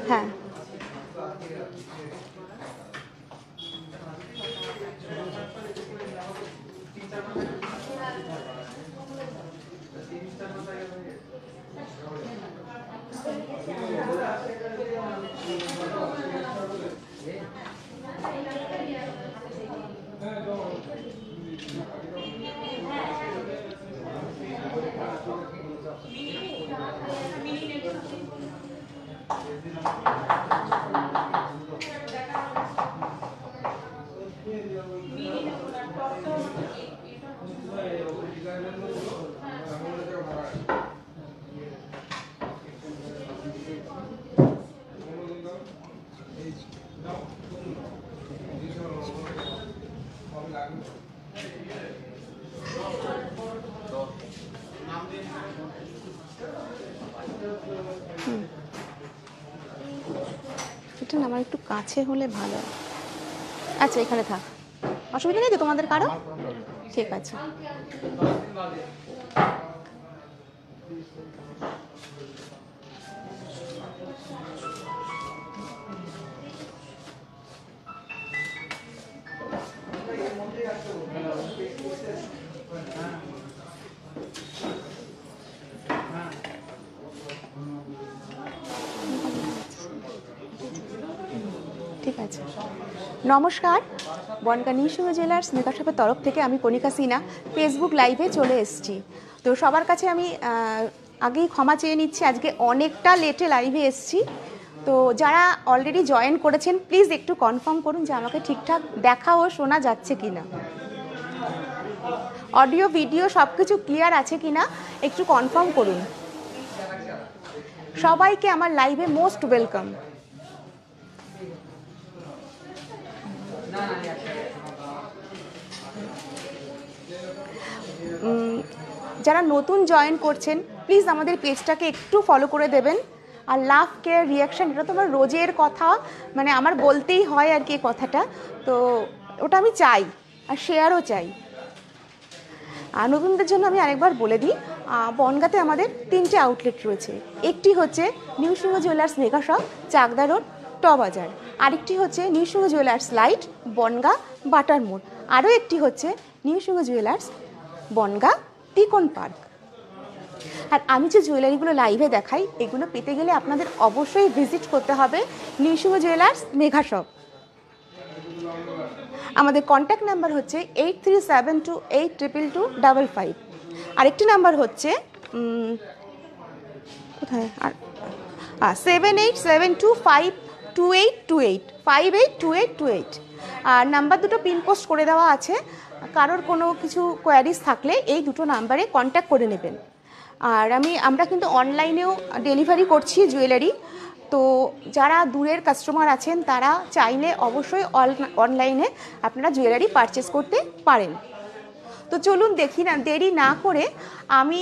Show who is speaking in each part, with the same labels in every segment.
Speaker 1: হ্যাঁ এটা না আমার একটু কাছে হলে ভালো। আচ্ছা এখানে থাক, অসুবিধা নেই তো তোমাদের কারো? ঠিক আছে। ঠিক আছে, নমস্কার। Bongaon New Suraj Jewellers makeup শপের তরফ থেকে আমি কণিকা সিনহা ফেসবুক লাইভে চলে এসেছি। তো সবার কাছে আমি আগেই ক্ষমা চেয়ে নিচ্ছি, আজকে অনেকটা লেটে লাইভে এসেছি। তো যারা অলরেডি জয়েন করেছেন প্লিজ একটু কনফার্ম করুন যে আমাকে ঠিকঠাক দেখা ও শোনা যাচ্ছে কিনা, অডিও ভিডিও সব কিছু ক্লিয়ার আছে কিনা একটু কনফার্ম করুন। সবাইকে আমার লাইভে মোস্ট ওয়েলকাম। যারা নতুন জয়েন করছেন প্লিজ আমাদের পেজটাকে একটু ফলো করে দেবেন। আর লাভ কেয়ার রিয়াকশান এটা তো আমার রোজের কথা, মানে আমার বলতেই হয় আর কি কথাটা, তো ওটা আমি চাই আর শেয়ারও চাই। আর নতুনদের জন্য আমি আরেকবার বলে দিই, বনগাঁতে আমাদের 3টে আউটলেট রয়েছে। একটি হচ্ছে new Suraj jewellers mega shop, Chakdah road, ট বাজার। আরেকটি হচ্ছে new Suraj jewellers light, Bangaon, বাটার মোড়। আরও একটি হচ্ছে new Suraj jewellers Bangaon, Tikon park. আর আমি যে জুয়েলারিগুলো লাইভে দেখাই এগুলো পেতে গেলে আপনাদের অবশ্যই ভিজিট করতে হবে new Suraj jewellers mega shop. আমাদের কন্ট্যাক্ট নাম্বার হচ্ছে 8372822255। আরেকটি নাম্বার হচ্ছে কোথায় আর 787252822828 আর নাম্বার দুটো পিন পোস্ট করে দেওয়া আছে। কারোর কোনো কিছু কোয়ারিজ থাকলে এই দুটো নাম্বারে কন্ট্যাক্ট করে নেবেন। আর আমরা কিন্তু অনলাইনেও ডেলিভারি করছি জুয়েলারি। তো যারা দূরের কাস্টমার আছেন তারা চাইলে অবশ্যই অনলাইনে আপনারা জুয়েলারি পারচেস করতে পারেন। তো চলুন দেখি না, দেরি না করে আমি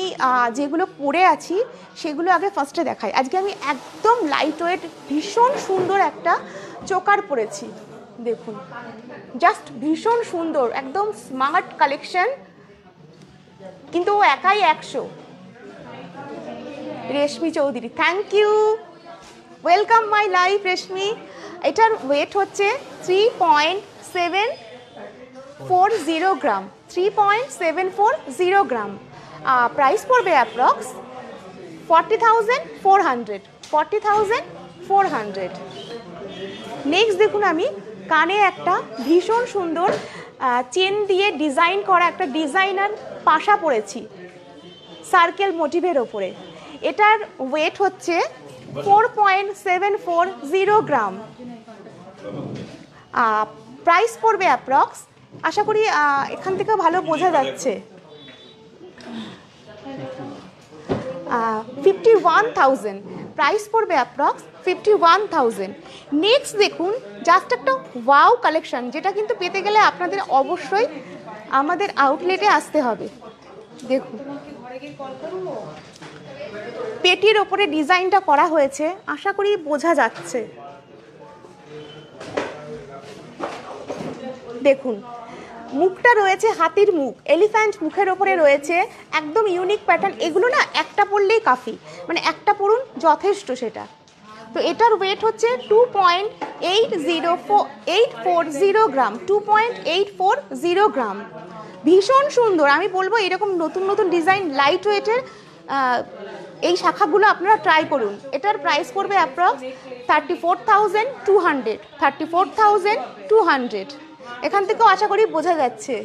Speaker 1: যেগুলো পরে আছি সেগুলো আগে ফার্স্টে দেখাই। আজকে আমি একদম লাইট ওয়েট ভীষণ সুন্দর একটা চোকার পরেছি, দেখুন জাস্ট ভীষণ সুন্দর, একদম স্মার্ট কালেকশন, কিন্তু ও একাই 100। Reshmi Chowdhury, thank you, welcome my life Reshmi. এটার ওয়েট হচ্ছে 3.740 গ্রাম, 3.740 গ্রাম। প্রাইস পড়বে অ্যাপ্রক্স 40,400। নেক্সট দেখুন, আমি কানে একটা ভীষণ সুন্দর চেন দিয়ে ডিজাইন করা একটা ডিজাইনার পাশা পরেছি সার্কেল মোটিভের ওপরে। এটার ওয়েট হচ্ছে 4.740 গ্রাম। প্রাইস পড়বে অ্যাপ্রক্স, আশা করি এখান থেকে ভালো বোঝা যাচ্ছে, 51,000। প্রাইস পড়বে অ্যাপ্রক্স 51,000। নেক্সট দেখুন, জাস্ট একটা ওয়াও কালেকশন, যেটা কিন্তু পেতে গেলে আপনাদের অবশ্যই আমাদের আউটলেটে আসতে হবে। দেখুন পেটির ওপরে ডিজাইনটা করা হয়েছে, আশা করি বোঝা যাচ্ছে। দেখুন মুখটা রয়েছে হাতির মুখ, এলিফ্যান্ট মুখের ওপরে রয়েছে, একদম ইউনিক প্যাটার্ন। এগুলো না একটা পরলেই কাফি, মানে একটা পরুন যথেষ্ট সেটা। তো এটার ওয়েট হচ্ছে 2.840 গ্রাম, 2.840 গ্রাম। ভীষণ সুন্দর, আমি বলবো এরকম নতুন নতুন ডিজাইন লাইট ওয়েটের এই শাখাগুলো আপনারা ট্রাই করুন। এটার প্রাইস পড়বে অ্যাপ্রক্স 34,200, 34,200। এখান থেকেও আশা করি বোঝা যাচ্ছে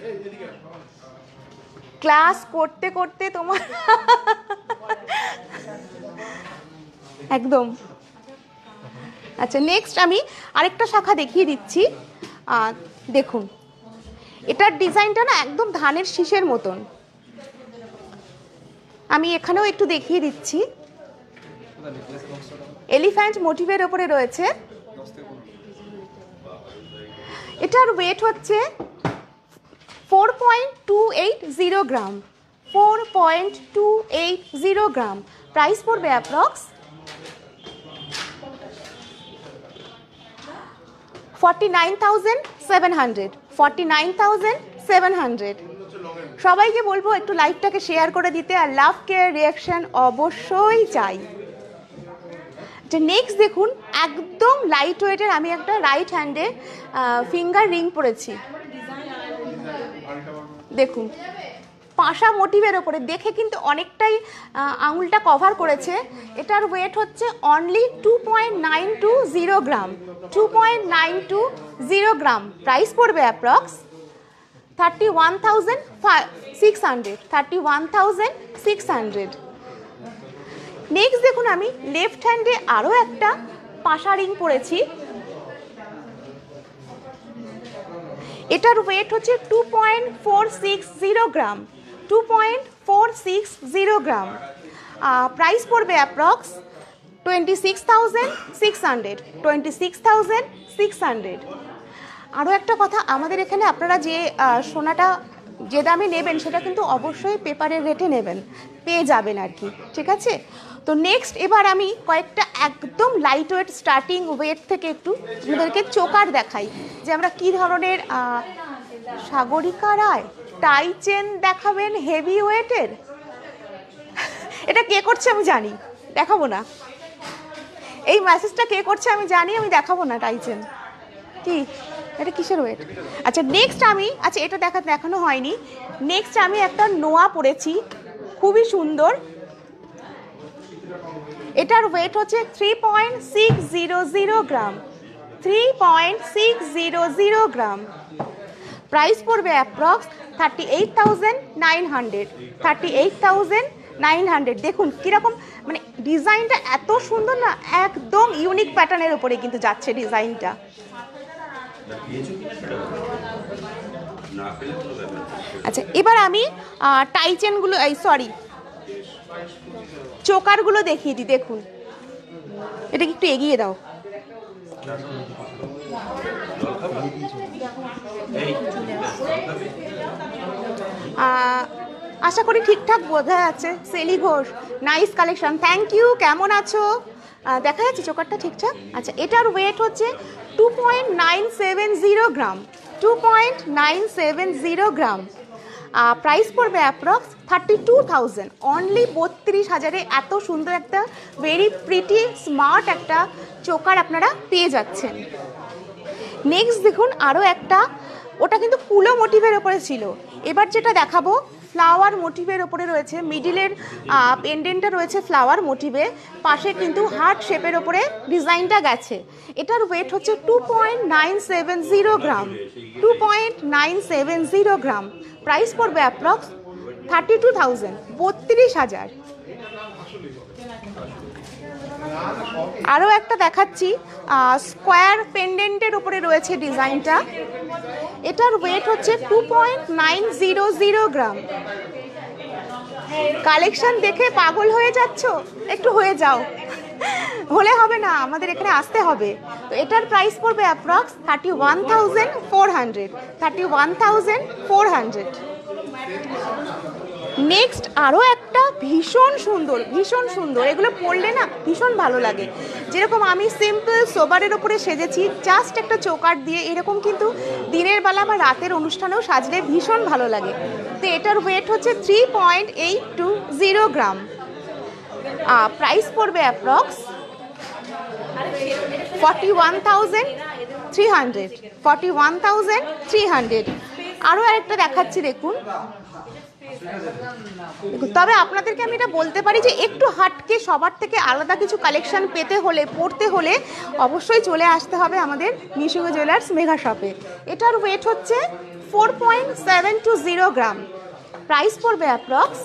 Speaker 1: ক্লাস করতে করতে তোমার একদম। আচ্ছা, নেক্সট আমি আরেকটা শাখা দেখিয়ে দিচ্ছি। দেখুন এটার ডিজাইনটা না একদম ধানের শীষের মতন। আমি এখানেও একটু দেখিয়ে দিচ্ছি। এলিফ্যান্ট মোটিভের ওপরে রয়েছে। এটার ওয়েট হচ্ছে 4.280 গ্রাম, 4.280 গ্রাম। প্রাইস পড়বে অ্যাপ্রক্স 49,700, 49,700। সবাইকে বলবো একটু লাইভটাকে শেয়ার করে দিতে, আর লাভ কেয়ার রিয়াকশন অবশ্যই চাই। নেক্সট দেখুন একদম লাইট ওয়েটের আমি একটা রাইট হ্যান্ডে ফিঙ্গার রিং পরেছি। দেখুন পাশা মোটিভের ওপরে, দেখে কিন্তু অনেকটাই আঙুলটা কভার করেছে। এটার ওয়েট হচ্ছে অনলি 2.920 গ্রাম, 2.920 গ্রাম। প্রাইস পড়বে অ্যাপ্রক্স 31,600, 31,600। নেক্সট দেখুন আমি লেফট হ্যান্ডে আরও একটা পাশা রিং পরেছি। এটার ওয়েট হচ্ছে 2.460 গ্রাম, 2.460 গ্রাম। প্রাইস পড়বে অ্যাপ্রক্স 26,600, 26,600। আরও একটা কথা, আমাদের এখানে আপনারা যে সোনাটা যে দামে নেবেন সেটা কিন্তু অবশ্যই পেপারের রেটে নেবেন, পেয়ে যাবেন আর কি, ঠিক আছে? তো নেক্সট এবার আমি কয়েকটা একদম লাইট ওয়েট স্টার্টিং ওয়েট থেকে একটু আপনাদেরকে চোকার দেখাই, যে আমরা কী ধরনের। সাগরিকা রায় টাই চেন দেখাবেন হেভি ওয়েটের? এটা কে করছে আমি জানি, দেখাবো না। এই মেসেজটা কে করছে আমি জানি, আমি দেখাবো না টাই চেন। কি এটা কিসের ওয়েট? আচ্ছা নেক্সট আমি, আচ্ছা এটা দেখানো হয়নি। নেক্সট আমি একটা নোয়া পরেছি, খুবই সুন্দর। এটার ওয়েট হচ্ছে 3.600 গ্রাম, 3.600 গ্রাম। প্রাইস পড়বে অ্যাপ্রক্স 38,900, 38,900। দেখুন কীরকম মানে ডিজাইনটা এত সুন্দর না, একদম ইউনিক প্যাটার্নের ওপরে কিন্তু যাচ্ছে ডিজাইনটা। আচ্ছা এবার আমি টাই চেনগুলো, চোকারগুলো দেখিয়ে দিই। দেখুন এটা একটু এগিয়ে দাও। আশা করি ঠিকঠাক বোঝা যাচ্ছে। Seli Ghosh, nice collection, thank you. কেমন আছো? দেখা যাচ্ছে চোকারটা ঠিকঠাক? আচ্ছা এটার ওয়েট হচ্ছে 2.970 গ্রাম, 2.970 গ্রাম। প্রাইস পড়বে অ্যাপ্রক্স 32,000, অনলি 32,000-এ এত সুন্দর একটা ভেরি প্রিটি স্মার্ট একটা চোকার আপনারা পেয়ে যাচ্ছেন। নেক্সট দেখুন আরও একটা, ওটা কিন্তু কুলো মোটিভের ওপরে ছিল। এবার যেটা দেখাবো ফ্লাওয়ার মোটিভের ওপরে রয়েছে। মিডিলের পেন্ডেন্টটা রয়েছে ফ্লাওয়ার মোটিভে, পাশে কিন্তু হার্ট শেপের ওপরে ডিজাইনটা গেছে। এটার ওয়েট হচ্ছে 2.970 গ্রাম, 2.970 গ্রাম। প্রাইস পড়বে অ্যাপ্রক্স 32,000, 32,000। আরও একটা দেখাচ্ছি, স্কোয়ার পেন্ডেন্টের উপরে রয়েছে ডিজাইনটা। এটার ওয়েট হচ্ছে 2.900 গ্রাম। কালেকশন দেখে পাগল হয়ে যাচ্ছ? একটু হয়ে যাও, হলে হবে না, আমাদের এখানে আসতে হবে। তো এটার প্রাইস পড়বে অ্যাপ্রক্স 31,400, 31,400। নেক্সট আরও একটা ভীষণ সুন্দর, ভীষণ সুন্দর, এগুলো পরলে না ভীষণ ভালো লাগে। যেরকম আমি সিম্পল সোবারের ওপরে সেজেছি জাস্ট একটা চোকার দিয়ে, এরকম কিন্তু দিনের বেলা বা রাতের অনুষ্ঠানেও সাজলে ভীষণ ভালো লাগে। তো এটার ওয়েট হচ্ছে 3.820 গ্রাম। প্রাইস পড়বে অ্যাপ্রক্স 41,300, 41,300। আরও আরেকটা দেখাচ্ছি দেখুন। তবে আপনাদেরকে আমি এটা বলতে পারি যে একটু হাটকে সবার থেকে আলাদা কিছু কালেকশন পেতে হলে, পড়তে হলে অবশ্যই চলে আসতে হবে আমাদের নিসিংহ জুয়েলার্স মেগা শপে। এটার ওয়েট হচ্ছে 4.720 গ্রাম। প্রাইস পড়বে অ্যাপ্রক্স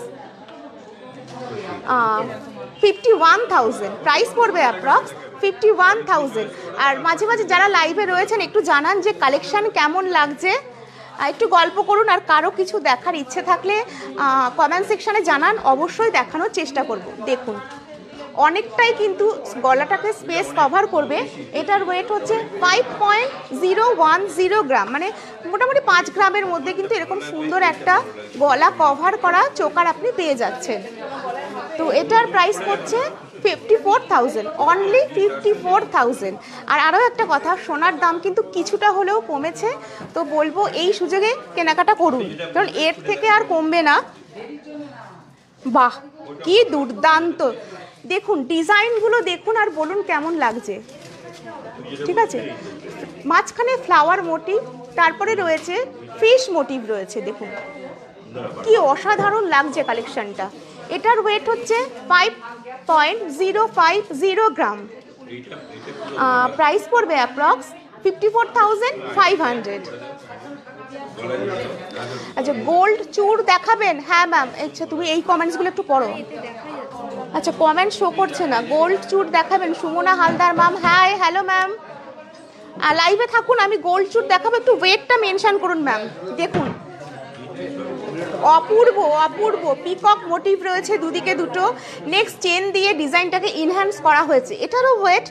Speaker 1: 51,000। প্রাইস পড়বে অ্যাপ্রক্স 51,000। আর মাঝে মাঝে যারা লাইভে রয়েছেন একটু জানান যে কালেকশন কেমন লাগছে, একটু গল্প করুন। আর কারো কিছু দেখার ইচ্ছে থাকলে কমেন্ট সেকশানে জানান, অবশ্যই দেখানোর চেষ্টা করব। দেখুন অনেকটাই কিন্তু গলাটাকে স্পেস কভার করবে। এটার ওয়েট হচ্ছে 5.010 গ্রাম, মানে মোটামুটি 5 গ্রামের মধ্যে কিন্তু এরকম সুন্দর একটা গলা কভার করা চোকার আপনি পেয়ে যাচ্ছেন। তো এটার প্রাইস হচ্ছে 54,000, অনলি 54,000। আর আরও একটা কথা, সোনার দাম কিন্তু কিছুটা হলেও কমেছে, তো বলবো এই সুযোগে কেনাকাটা করুন, কারণ এর থেকে আর কমবে না। বাহ, কি দুর্দান্ত! দেখুন ডিজাইনগুলো দেখুন আর বলুন কেমন লাগছে। ঠিক আছে, মাঝখানে ফ্লাওয়ার মোটিভ, তারপরে রয়েছে ফিশ মোটিভ রয়েছে। দেখুন কি অসাধারণ লাগছে কালেকশনটা। এটার ওয়েট হচ্ছে 5.050 গ্রাম। প্রাইস পড়বে অ্যাপ্রক্স 54,500। আচ্ছা, গোল্ড চূড় দেখাবেন? হ্যাঁ ম্যাম। আচ্ছা, তুমি এই কমেন্টসগুলো একটু পড়ো। আচ্ছা, কমেন্ট শো করছে না। গোল্ড চূড় দেখাবেন সুমনা হালদার ম্যাম? হ্যাঁ, হ্যালো ম্যাম, লাইভে থাকুন, আমি গোল্ড চূড় দেখাবো। একটু ওয়েটটা মেনশন করুন ম্যাম। দেখুন অপূর্ব অপূর্ব পিকক মোটিভ রয়েছে দুদিকে দুটো। নেক্সট চেন দিয়ে ডিজাইনটাকে ইনহ্যান্স করা হয়েছে। এটারও ওয়েট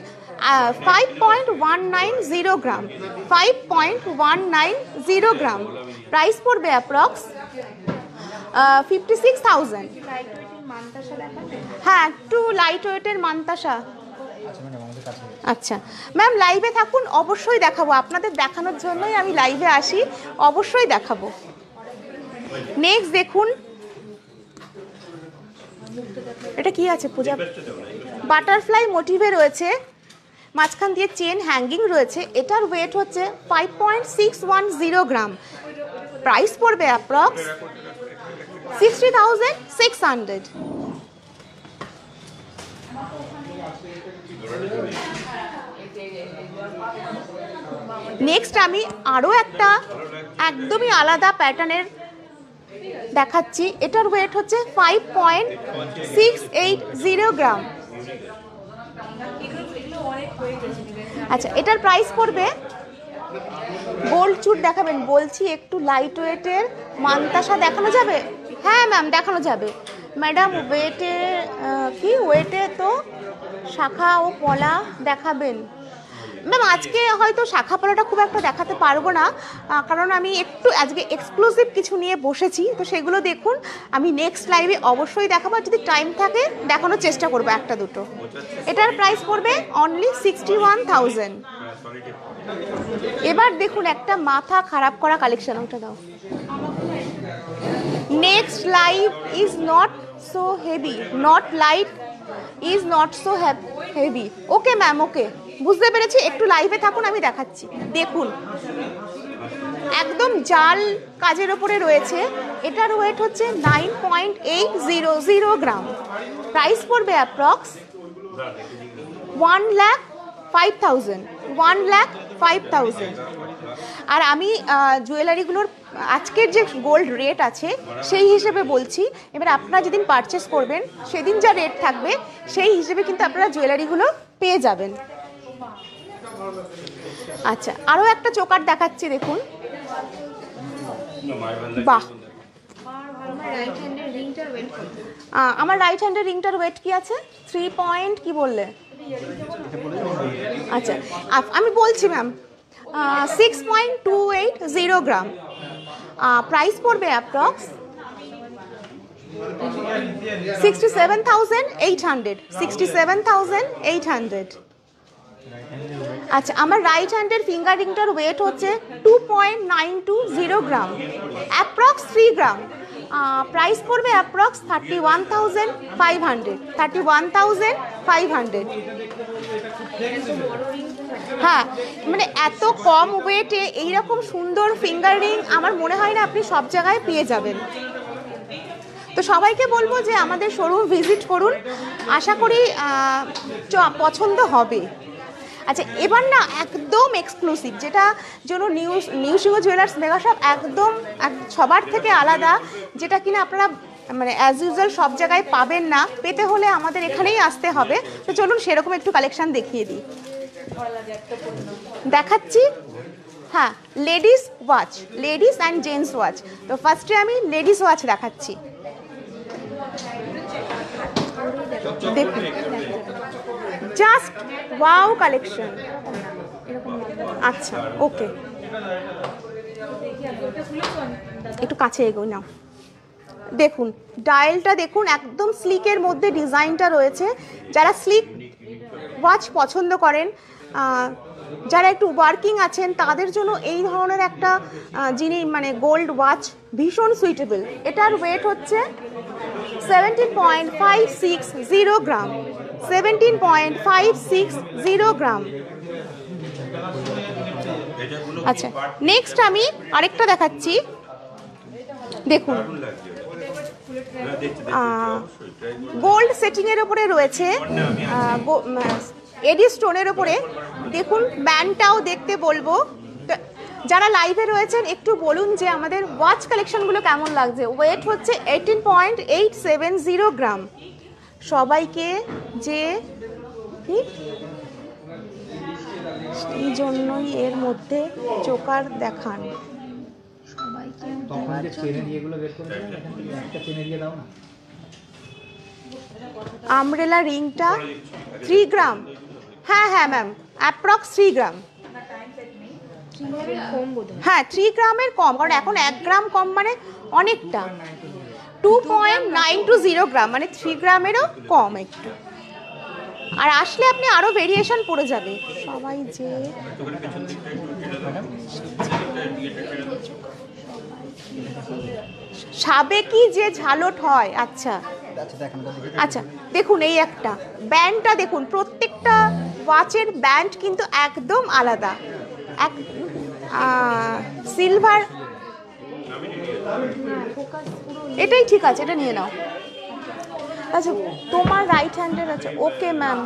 Speaker 1: 5.190 গ্রাম, 5.190 গ্রাম। প্রাইস পড়বে অ্যাপ্রক্স 56,000। হ্যাঁ, একটু লাইট ওয়েটের মান্তাসা। আচ্ছা ম্যাম, লাইভে থাকুন, অবশ্যই দেখাবো। আপনাদের দেখানোর জন্যই আমি লাইভে আসি, অবশ্যই দেখাবো। নেক্সট দেখুন, এটা কি আছে? পূজা বাটারফ্লাই মোটিভে রয়েছে, মাঝখান দিয়ে চেন হ্যাঙ্গিং রয়েছে। এটার ওয়েট হচ্ছে 5.610 গ্রাম। প্রাইস পড়বে অ্যাপ্রক্স 60,600। নেক্সট আমি আরও একটা একদমই আলাদা প্যাটার্নের দেখাচ্ছি। এটার ওয়েট হচ্ছে 5.680 গ্রাম। আচ্ছা, এটার প্রাইস পড়বে, গোল্ড চুট দেখাবেন বলছি, একটু লাইট ওয়েটের মান্তাসা দেখানো যাবে? হ্যাঁ ম্যাম, দেখানো যাবে ম্যাডাম। ওয়েটে কি ওয়েটে তো শাখা ও পলা দেখাবেন ম্যাম? আজকে হয়তো শাখা পলাটা খুব একটা দেখাতে পারবো না, কারণ আমি একটু আজকে এক্সক্লুসিভ কিছু নিয়ে বসেছি, তো সেগুলো দেখুন। আমি নেক্সট লাইভে অবশ্যই দেখাবো, যদি টাইম থাকে দেখানোর চেষ্টা করবো একটা দুটো। এটার প্রাইস পড়বে অনলি 61,000। এবার দেখুন একটা মাথা খারাপ করা কালেকশন, ওটা দাও। Next live is not so heavy, not light is not so heavy. Okay ma'am, okay, বুঝতে পেরেছি। একটু লাইভে থাকুন, আমি দেখাচ্ছি। দেখুন একদম জাল কাজের ওপরে রয়েছে। এটার ওয়েট হচ্ছে 9.800 গ্রাম। প্রাইস পড়বে অ্যাপ্রক্স 1,05,000, 1,05,000। আর আমি জুয়েলারিগুলোর আজকের যে গোল্ড রেট আছে সেই হিসেবে বলছি। এবার আপনারা যেদিন পারচেস করবেন সেদিন যা রেট থাকবে সেই হিসেবে কিন্তু আপনারা জুয়েলারিগুলো পেয়ে যাবেন। আচ্ছা, আরও একটা চোকার দেখাচ্ছি, দেখুন। বাহ, আমার রাইট হ্যান্ডের রিংটার ওয়েট কি আছে? 3 পয়েন্ট কি বললে? আচ্ছা, আমি বলছি ম্যাম, 6.280 গ্রাম। প্রাইস পড়বে অ্যাপ্রক্স 67,800, 67,800। আচ্ছা, আমার রাইট হ্যান্ডের ফিঙ্গার রিংটার ওয়েট হচ্ছে 2.920 গ্রাম, অ্যাপ্রক্স 3 গ্রাম। প্রাইস পড়বে অ্যাপ্রক্স 31,500, 31,500। হ্যাঁ, মানে এত কম ওয়েটে এইরকম সুন্দর ফিঙ্গার রিং আমার মনে হয় না আপনি সব জায়গায় পেয়ে যাবেন। তো সবাইকে বলবো যে আমাদের শোরুম ভিজিট করুন, আশা করি পছন্দ হবে। আচ্ছা, এবার না একদম এক্সক্লুসিভ, যেটা জন্য নিউ সিংহ জুয়েলার্স মেগা শপ একদম সবার থেকে আলাদা, যেটা কিনা আপনারা মানে অ্যাজ ইউজুয়াল সব জায়গায় পাবেন না, পেতে হলে আমাদের এখানেই আসতে হবে। তো চলুন সেরকম একটু কালেকশন দেখিয়ে দিই। দেখাচ্ছি, হ্যাঁ, ladies watch, ladies and gents watch. তো ফার্স্টে আমি লেডিস ওয়াচ দেখাচ্ছি। দেখুন, জাস্ট ওয়াও কালেকশন। আচ্ছা, ওকে, একটু কাছে এগো নাও। দেখুন ডায়ালটা দেখুন, একদম স্লিকের মধ্যে ডিজাইনটা রয়েছে। যারা স্লিক ওয়াচ পছন্দ করেন, যারা একটু ওয়ার্কিং আছেন, তাদের জন্য এই ধরনের একটা জিনিস মানে গোল্ড ওয়াচ ভীষণ সুইটেবল। এটার ওয়েট হচ্ছে 17.560 গ্রাম, 17.560 গ্রাম। আচ্ছা, নেক্সট আমি আরেকটা দেখাচ্ছি। দেখুন, গোল্ড সেটিংয়ের ওপরে রয়েছে, এডি স্টোনের ওপরে। দেখুন ব্যান্ডটাও দেখতে বলবো। যারা লাইভে রয়েছেন একটু বলুন যে আমাদের ওয়াচ কালেকশনগুলো কেমন লাগছে। ওয়েট হচ্ছে 18.870 গ্রাম। সবাইকে যে এই জন্যই এর মধ্যে চোকার দেখান সবাইকে। আমব্রেলা রিংটা 3 গ্রাম। হ্যাঁ হ্যাঁ ম্যাম, অ্যাপ্রক্স 3 গ্রাম। হ্যাঁ, 3 গ্রামের কম, কারণ এখন 1 গ্রাম কম মানে অনেকটা। 2.920 গ্রাম, মানে 3 গ্রামেরও কম একটু। আর আসলে আপনি আরো ভেরিয়েশন পড়ে যাবে। সবাই যে সাবেকি যে ঝালট হয়। আচ্ছা আচ্ছা, দেখুন এই একটা ব্যান্ডটা দেখুন, প্রত্যেকটা ওয়াচের ব্যান্ড কিন্তু একদম আলাদা। এক সিলভার, এটাই ঠিক আছে, এটা নিয়ে নাও। আচ্ছা, তোমার রাইট হ্যান্ডের আছে, ওকে ম্যাম।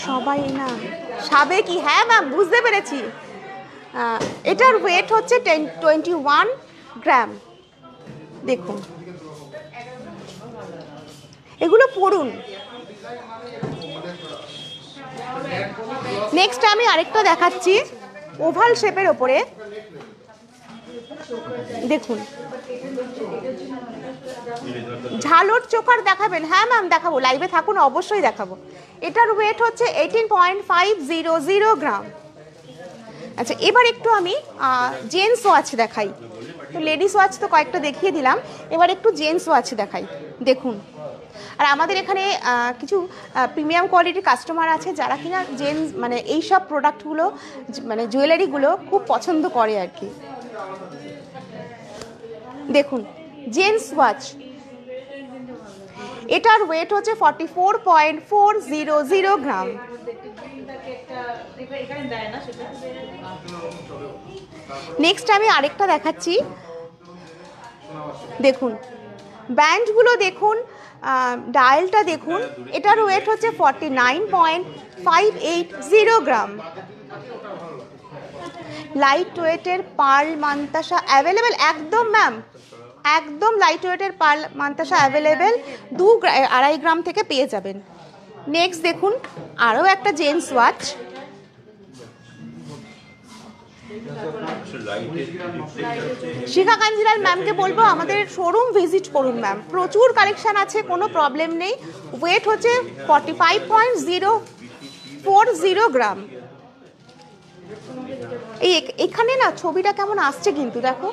Speaker 1: সবাই না সাবেকি, হ্যাঁ ম্যাম বুঝতে পেরেছি। এটার ওয়েট হচ্ছে 21 গ্রাম। দেখুন এগুলো পড়ুন। নেক্সট আমি আরেকটা দেখাচ্ছি ওভাল শেপের ওপরে। দেখুন ঝালর চোকার দেখাবেন? হ্যাঁ ম্যাম দেখাবো, লাইভে থাকুন, অবশ্যই দেখাবো। এটার ওয়েট হচ্ছে 18.500 গ্রাম। আচ্ছা, এবার একটু আমি জেন্টস ওয়াচ দেখাই। তো লেডিস ওয়াচ তো কয়েকটা দেখিয়ে দিলাম, এবার একটু জেন্টস ওয়াচ দেখাই। দেখুন, আর আমাদের এখানে কিছু প্রিমিয়াম কোয়ালিটির কাস্টমার আছে যারা কিনা জেন্টস মানে এইসব প্রোডাক্টগুলো মানে জুয়েলারিগুলো খুব পছন্দ করে আর কি। দেখুন জেন্টস ওয়াচ, এটার ওয়েট হচ্ছে 44.400 গ্রাম। নেক্সট আমি আরেকটা দেখাচ্ছি। দেখুন ব্যান্ডগুলো দেখুন, ডায়ালটা দেখুন। এটার ওয়েট হচ্ছে 49.580 গ্রাম। লাইট ওয়েটের পার্ল মান্তাসা অ্যাভেলেবেল একদম ম্যাম, একদম লাইট ওয়েটের পার্ল মান্তাসা অ্যাভেলেবেল 2.5 গ্রাম থেকে পেয়ে যাবেন। নেক্সট দেখুন আরও একটা জেন্টস ওয়াচ। শিখা কাঞ্জিলাল ম্যামকে বলবো আমাদের শোরুম ভিজিট করুন ম্যাম, প্রচুর কালেকশন আছে, কোনো প্রবলেম নেই। ওয়েট হচ্ছে 45.040 গ্রাম। এই এখানে না ছবিটা কেমন আসছে কিন্তু দেখো।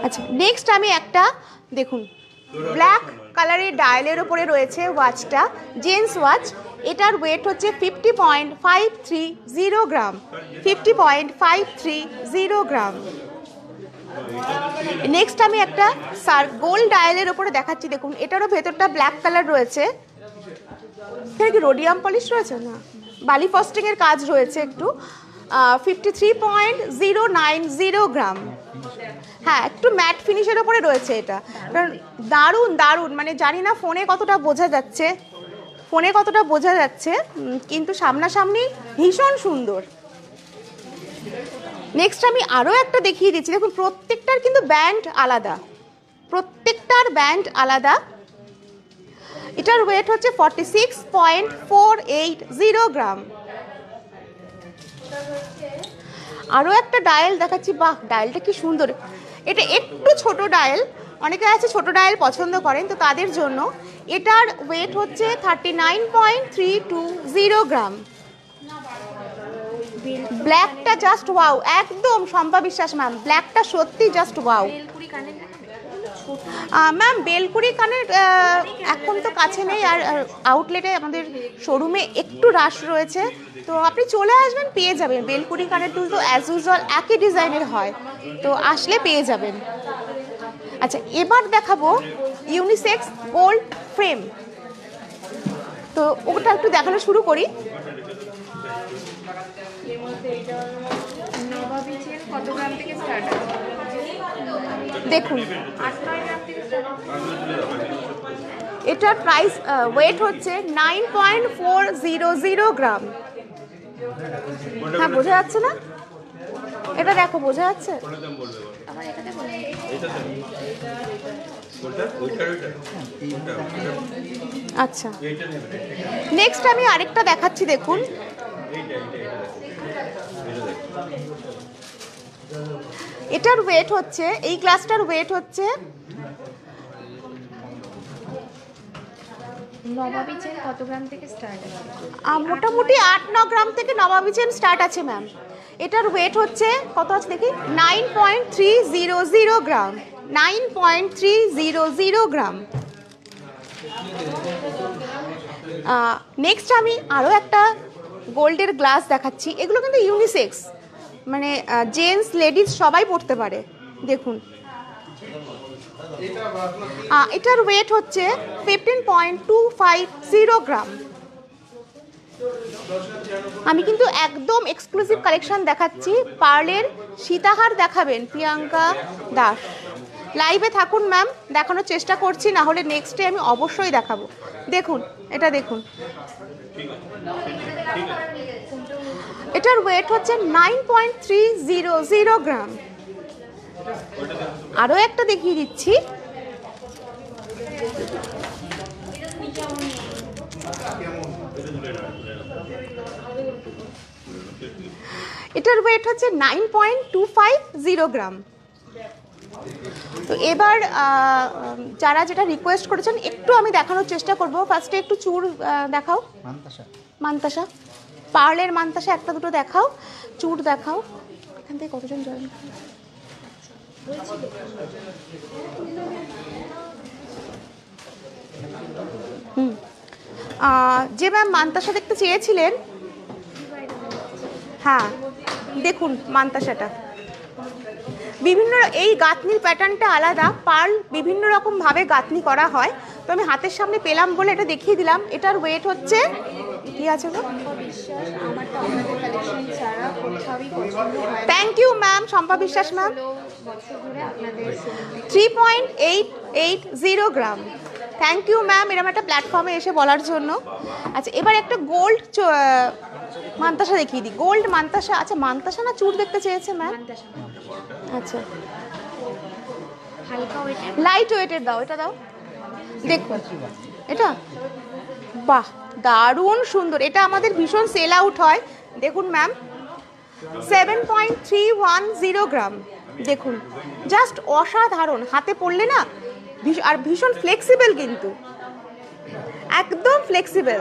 Speaker 1: আচ্ছা, নেক্সট আমি একটা দেখুন ব্ল্যাক কালারের ডায়ালের ওপরে রয়েছে ওয়াচটা, জেন্টস ওয়াচ। এটার ওয়েট হচ্ছে 50.530 গ্রাম, 50.530 গ্রাম। নেক্সট আমি একটা গোল্ড ডায়ালের ওপরে দেখাচ্ছি, দেখুন এটারও ভেতরটা ব্ল্যাক কালার রয়েছে। এখানে কি রোডিয়াম পলিশ রয়েছে? না, বালি ফস্টিং এর কাজ রয়েছে একটু। 53.090 গ্রাম। হ্যাঁ, একটু ম্যাট ফিনিশের ওপরে রয়েছে এটা। দারুণ দারুণ, মানে জানি না ফোনে কতটা বোঝা যাচ্ছে, কিন্তু সামনাসামনি ভীষণ সুন্দর। নেক্সট আমি আরও একটা দেখিয়ে দিচ্ছি, দেখুন প্রত্যেকটার কিন্তু ব্যান্ড আলাদা, এটার ওয়েট হচ্ছে 46.480 গ্রাম। আরও একটা ডায়াল দেখাচ্ছি, বাহ ডায়ালটা কি সুন্দর। এটা একটু ছোট ডায়াল, অনেকে আছে ছোট ডায়াল পছন্দ করেন, তো তাদের জন্য এটার ওয়েট হচ্ছে 39.320 গ্রাম। ব্ল্যাকটা জাস্ট ওয়াও, একদম শম্পা বিশ্বাস ম্যাম, ব্ল্যাকটা সত্যি জাস্ট ওয়াও। ম্যাম বেলকুড়ি কানের এখন তো কাছে নেই, আর আউটলেটে আমাদের শোরুমে একটু রাশ রয়েছে, তো আপনি চলে আসবেন, পেয়ে যাবেন। বেলকুড়ি কানের দুল তো অ্যাজ ইউজুয়াল একই ডিজাইনের হয়, তো আসলে পেয়ে যাবেন। আচ্ছা, এবার দেখাবো ইউনিসেক্স গোল্ড ফ্রেম, তো ওটা একটু দেখানো শুরু করি। দেখুন এটার প্রাইস ওয়েট হচ্ছে 9.400 গ্রাম। হ্যাঁ, বোঝা যাচ্ছে না? এটা দেখো, বোঝা যাচ্ছে? আচ্ছা, নেক্সট আমি আরেকটা দেখাচ্ছি, দেখুন এটার ওয়েট হচ্ছে, এই গ্লাসটার ওয়েট হচ্ছে
Speaker 2: নবাবী চেন কত গ্রাম থেকে স্টার্ট আছে?
Speaker 1: মোটামুটি 8-9 গ্রাম থেকে নবাবী চেন স্টার্ট আছে ম্যাম। এটার ওয়েট হচ্ছে কত আছে দেখি, 9.300 গ্রাম, 9.300 গ্রাম। নেক্সট আমি আরও একটা গোল্ডের গ্লাস দেখাচ্ছি, এগুলো কিন্তু ইউনিসেক্স, মানে জেন্টস লেডিস সবাই পড়তে পারে। দেখুন এটার ওয়েট হচ্ছে 15.250 গ্রাম। আমি কিন্তু একদম এক্সক্লুসিভ কালেকশন দেখাচ্ছি। পার্লের সীতাহার দেখাবেন প্রিয়াঙ্কা দাস, লাইভে থাকুন ম্যাম, দেখানোর চেষ্টা করছি, না হলে নেক্সট ডে আমি অবশ্যই দেখাবো। দেখুন এটা, দেখুন এটার ওয়েট হচ্ছে 9.300 গ্রাম। আরও একটা দেখিয়ে দিচ্ছি, এটার ওয়েট হচ্ছে 9.250 গ্রাম। তো এবার যারা যেটা রিকোয়েস্ট করেছেন একটু আমি দেখানোর চেষ্টা করব। ফার্স্টে একটু চূড় দেখাও, মান্তাসা, পার্লের মান্তাসা একটা দুটো দেখাও, চূড় দেখাও। এখান থেকে কতজন জয়েন? যে ম্যাম মান্তাসা দেখতে চেয়েছিলেন, হ্যাঁ দেখুন মান্তাসাটা বিভিন্ন, এই গাঁথনির প্যাটার্নটা আলাদা, পার্ল বিভিন্ন রকম ভাবে গাঁথনি করা হয়, তো আমি হাতের সামনে পেলাম বলে এটা দেখিয়ে দিলাম। এটার ওয়েট হচ্ছে কি আছে গো, thank you ma'am, Shampa Biswas ma'am, 3.880 gram. Thank you ma'am, এরকম একটা প্ল্যাটফর্মে এসে বলার জন্য। আচ্ছা, এবার একটা গোল্ড মান্তাসা দেখিয়ে দিই, গোল্ড মান্তাসা। আচ্ছা, মান্তাসা না চূড় দেখতে চেয়েছে ম্যাম? আচ্ছা, লাইট ওয়েটের দাও, এটা দাও, দেখুন এটা, বাহ দারুণ সুন্দর, এটা আমাদের ভীষণ সেল আউট হয়। দেখুন ম্যাম, 7.310 গ্রাম। দেখুন জাস্ট অসাধারণ, হাতে পড়লে না, আর ভীষণ ফ্লেক্সিবল, কিন্তু একদম ফ্লেক্সিবল,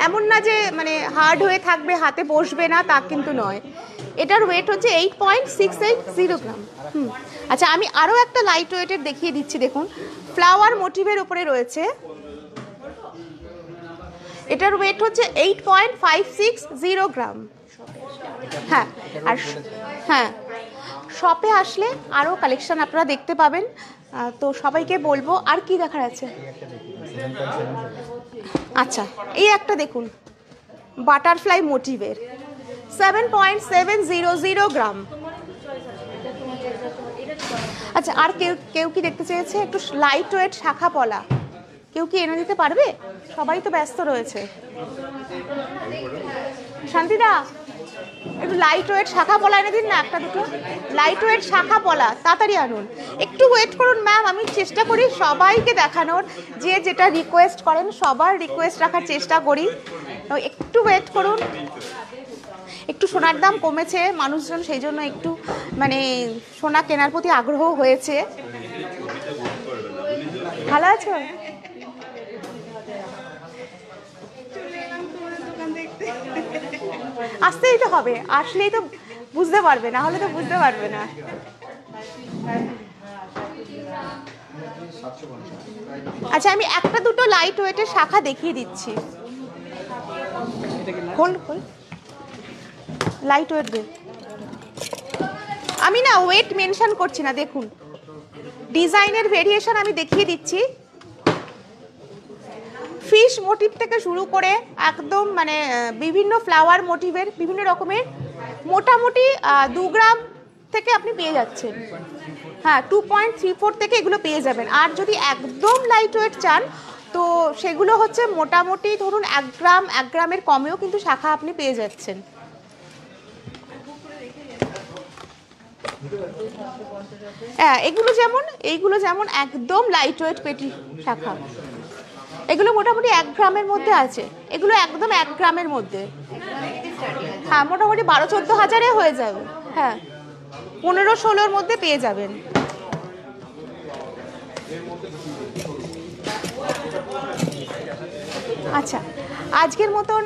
Speaker 1: এমন না যে মানে হার্ড হয়ে থাকবে, হাতে বসবে না, তা কিন্তু নয়। এটার ওয়েট হচ্ছে 8.680 গ্রাম। আচ্ছা, আমি আরও একটা লাইট ওয়েটের দেখিয়ে দিচ্ছি। দেখুন, ফ্লাওয়ার মোটিভের উপরে রয়েছে। এটার ওয়েট হচ্ছে 8.560 গ্রাম। হ্যাঁ, আর হ্যাঁ, শপে আসলে আরও কালেকশন আপনারা দেখতে পাবেন। তো সবাইকে বলবো, আর কি দেখার আছে? আচ্ছা, এই একটা দেখুন, বাটারফ্লাই মোটিভের 7.700 গ্রাম। আচ্ছা, আর কেউ কি দেখতে চেয়েছে একটু লাইট ওয়েট শাখা পলা? কেউ কি এনে দিতে পারবে? সবাই তো ব্যস্ত রয়েছে। শান্তিদা, একটু লাইট ওয়েট শাখা পলা এনে দিন না, একটা দুটো লাইট ওয়েট শাখা পলা তাড়াতাড়ি আনুন। একটু ওয়েট করুন ম্যাম, আমি চেষ্টা করি সবাইকে দেখানোর, যে যেটা রিকোয়েস্ট করেন সবার রিকোয়েস্ট রাখার চেষ্টা করি। একটু ওয়েট করুন। একটু সোনার দাম কমেছে, মানুষজন সেই জন্য একটু মানে সোনা কেনার প্রতি আগ্রহ হয়েছে। ভালো আছো? আসতেই তো হবে, আসলেই তো বুঝতে পারবে, না হলে তো বুঝতে পারবে না। আচ্ছা, আমি একটা দুটো লাইট ওয়েটের শাখা দেখিয়ে দিচ্ছি। লাইট ওয়েট দে, আমি না ওয়েট মেনশন করছি না। দেখুন, ডিজাইনের ভেরিয়েশন আমি দেখিয়ে দিচ্ছি। ফিশ মোটিভ থেকে শুরু করে একদম মানে বিভিন্ন ফ্লাওয়ার মোটিভের বিভিন্ন রকমের মোটামুটি 2 গ্রাম থেকে আপনি পেয়ে যাচ্ছেন। হ্যাঁ, 2.34 থেকে এগুলো পেয়ে যাবেন। আর যদি একদম লাইট ওয়েট চান তো সেগুলো হচ্ছে মোটামুটি ধরুন 1 গ্রাম, 1 গ্রামের কমেও কিন্তু শাখা আপনি পেয়ে যাচ্ছেন। হ্যাঁ, এইগুলো যেমন একদম লাইট ওয়েট পেটি শাখা, এগুলো মোটামুটি 1 গ্রামের মধ্যে আছে। এগুলো একদম 1 গ্রামের মধ্যে। হ্যাঁ, মোটামুটি 12-14 হাজারে হয়ে যাবে। হ্যাঁ, 15-16-র মধ্যে পেয়ে যাবেন। আচ্ছা, আজকের মতন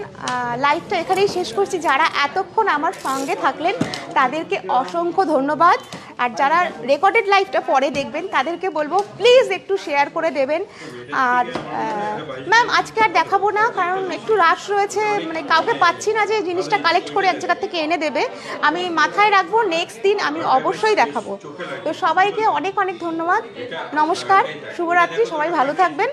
Speaker 1: লাইভটা এখানেই শেষ করছি। যারা এতক্ষণ আমার সঙ্গে থাকলেন তাদেরকে অসংখ্য ধন্যবাদ। আর যারা রেকর্ডেড লাইভটা পরে দেখবেন তাদেরকে বলবো প্লিজ একটু শেয়ার করে দেবেন। আর ম্যাম, আজকে আর দেখাবো না, কারণ একটু রাশ রয়েছে, মানে কাউকে পাচ্ছি না যে জিনিসটা কালেক্ট করে এক জায়গা থেকে এনে দেবে। আমি মাথায় রাখবো, নেক্সট দিন আমি অবশ্যই দেখাবো। তো সবাইকে অনেক অনেক ধন্যবাদ। নমস্কার, শুভরাত্রি, সবাই ভালো থাকবেন।